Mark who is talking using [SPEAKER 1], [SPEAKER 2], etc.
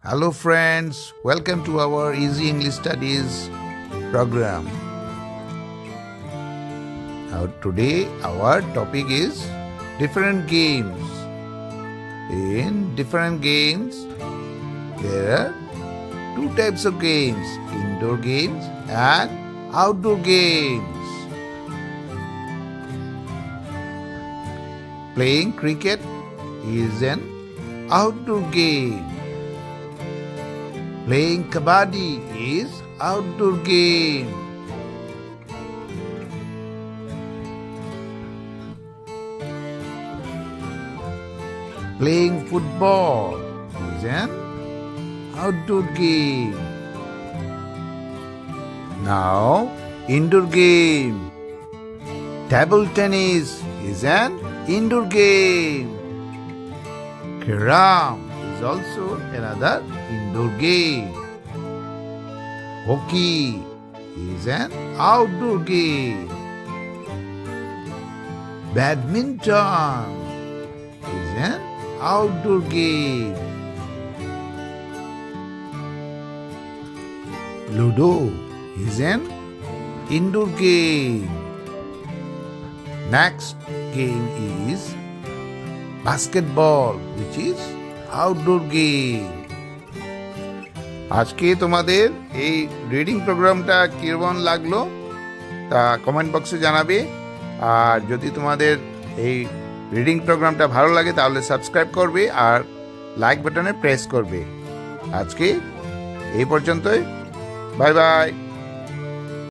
[SPEAKER 1] Hello friends, welcome to our Easy English Studies program. Today our topic is different games. In different games, there are two types of games, indoor games and outdoor games. Playing cricket is an outdoor game. Playing kabaddi is outdoor game. Playing football is an outdoor game. Now, indoor game. Table tennis is an indoor game. Carom is also another indoor game. Hockey is an outdoor game. Badminton is an outdoor game. Ludo is an indoor game. Next game is basketball, which is outdoor game. আজকে তোমাদের এই reading প্রোগ্রামটা কিরকম লাগলো তা comment বক্সে জানাবে। আর যদি তোমাদের এই রিডিং প্রোগ্রামটা ভালো লাগে তাহলে সাবস্ক্রাইব করবে আর লাইক বাটনে প্রেস করবে। আজকে এই পর্যন্তই। Bye bye.